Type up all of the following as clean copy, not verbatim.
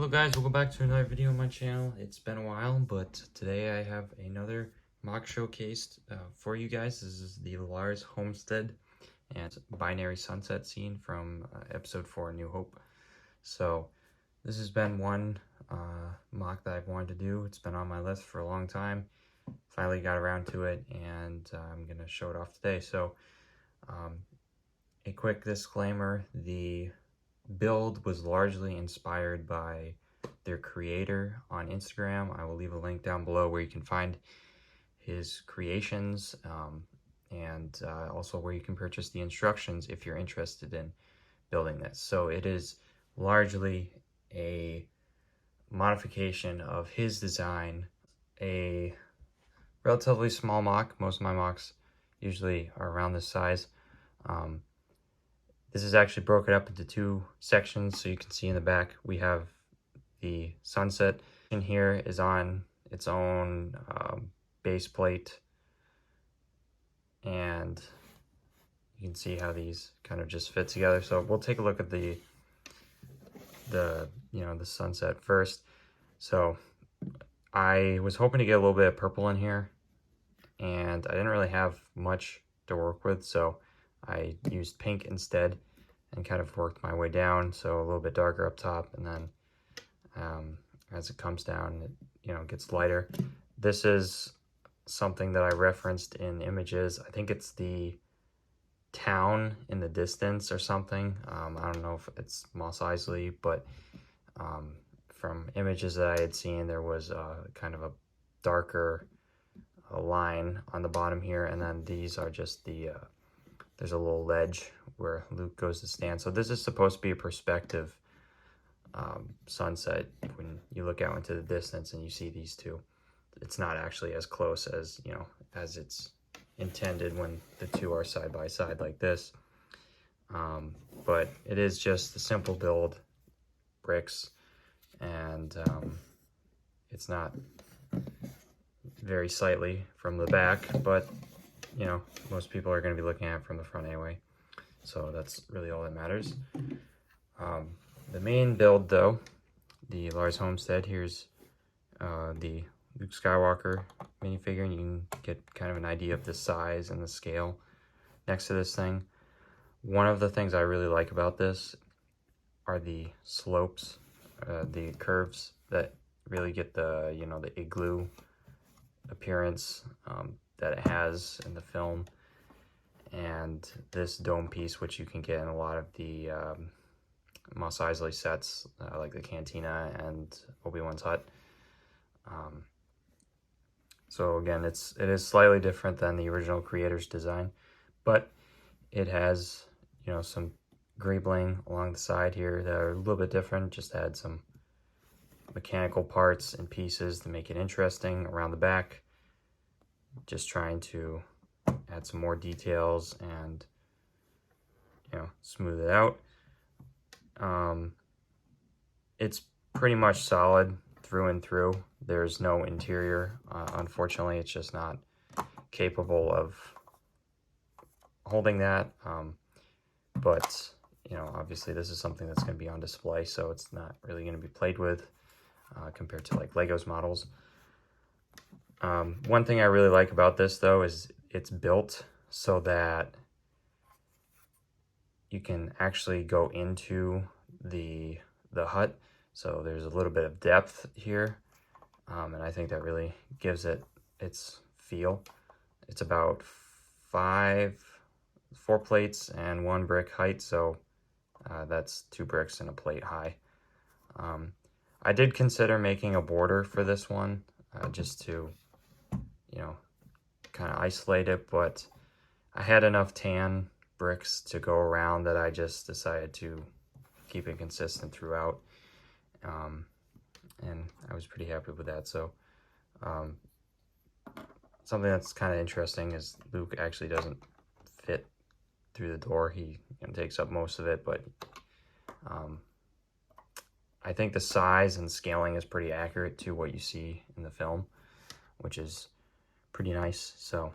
Hello guys, welcome back to another video on my channel. It's been a while, but today I have another MOC showcased for you guys. This is the Lars Homestead and Binary Sunset scene from episode 4, New Hope. So this has been one MOC that I've wanted to do. It's been on my list for a long time. Finally got around to it, and I'm going to show it off today. So a quick disclaimer, the build was largely inspired by their creator on Instagram. I will leave a link down below where you can find his creations and also where you can purchase the instructions if you're interested in building this. So it is largely a modification of his design, a relatively small MOC. Most of my MOCs usually are around this size. This is actually broken up into two sections, so you can see in the back we have the sunset. In here is on its own base plate, and you can see how these kind of just fit together. So we'll take a look at the sunset first. So I was hoping to get a little bit of purple in here, and I didn't really have much to work with, so I used pink instead and kind of worked my way down, so a little bit darker up top, and then as it comes down, it gets lighter. This is something that I referenced in images. I think it's the town in the distance or something. I don't know if it's Mos Eisley, but from images that I had seen, there was kind of a darker line on the bottom here, and then these are just the there's a little ledge where Luke goes to stand. So this is supposed to be a perspective sunset. When you look out into the distance and you see these two, it's not actually as close as as it's intended when the two are side by side like this. But it is just a simple build, bricks, and it's not very sightly from the back, but most people are going to be looking at it from the front anyway, so that's really all that matters. The main build, though, the Lars Homestead, here's the Luke Skywalker minifigure, and you can get kind of an idea of the size and the scale next to this thing. One of the things I really like about this are the slopes, the curves that really get the the igloo appearance that it has in the film, and this dome piece, which you can get in a lot of the Mos Eisley sets, like the Cantina and Obi-Wan's hut. So again, it is slightly different than the original creator's design, but it has some greebling along the side here that are a little bit different. Just add some mechanical parts and pieces to make it interesting. Around the back, just trying to add some more details and smooth it out. It's pretty much solid through and through. There's no interior. Unfortunately, it's just not capable of holding that. But obviously this is something that's going to be on display, so it's not really going to be played with compared to like Lego's models. One thing I really like about this, though, is it's built so that you can actually go into the hut. So there's a little bit of depth here, and I think that really gives it its feel. It's about 4 plates and 1 brick height, so that's 2 bricks and a plate high. I did consider making a border for this one, just to kind of isolate it, but I had enough tan bricks to go around that I just decided to keep it consistent throughout, and I was pretty happy with that. So something that's kind of interesting is Luke actually doesn't fit through the door. He takes up most of it, but I think the size and scaling is pretty accurate to what you see in the film, which is pretty nice. So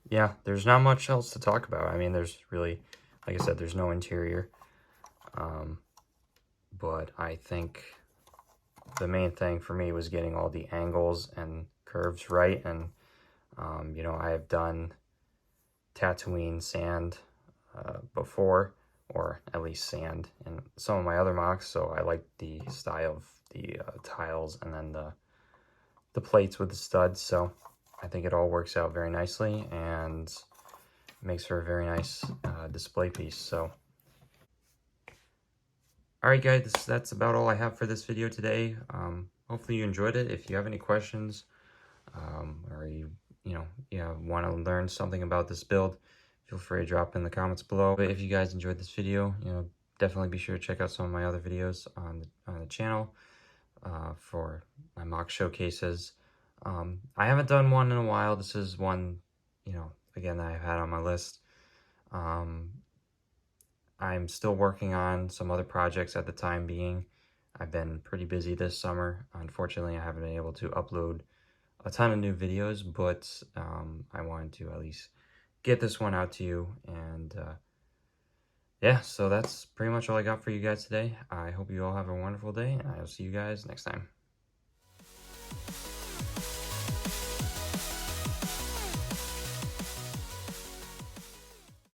yeah, there's not much else to talk about. I mean, there's really, like I said, there's no interior, but I think the main thing for me was getting all the angles and curves right. And you know, I have done Tatooine sand before, or at least sand in some of my other MOCs, so I like the style of the tiles and then the plates with the studs. So I think it all works out very nicely and makes for a very nice display piece. So alright guys, that's about all I have for this video today. Hopefully you enjoyed it. If you have any questions, or you want to learn something about this build, feel free to drop in the comments below. But if you guys enjoyed this video, definitely be sure to check out some of my other videos on the channel for my MOC showcases. I haven't done one in a while. This is one, again, that I've had on my list. I'm still working on some other projects at the time being. I've been pretty busy this summer. Unfortunately, I haven't been able to upload a ton of new videos, but I wanted to at least get this one out to you. And yeah, so that's pretty much all I got for you guys today. I hope you all have a wonderful day, and I'll see you guys next time.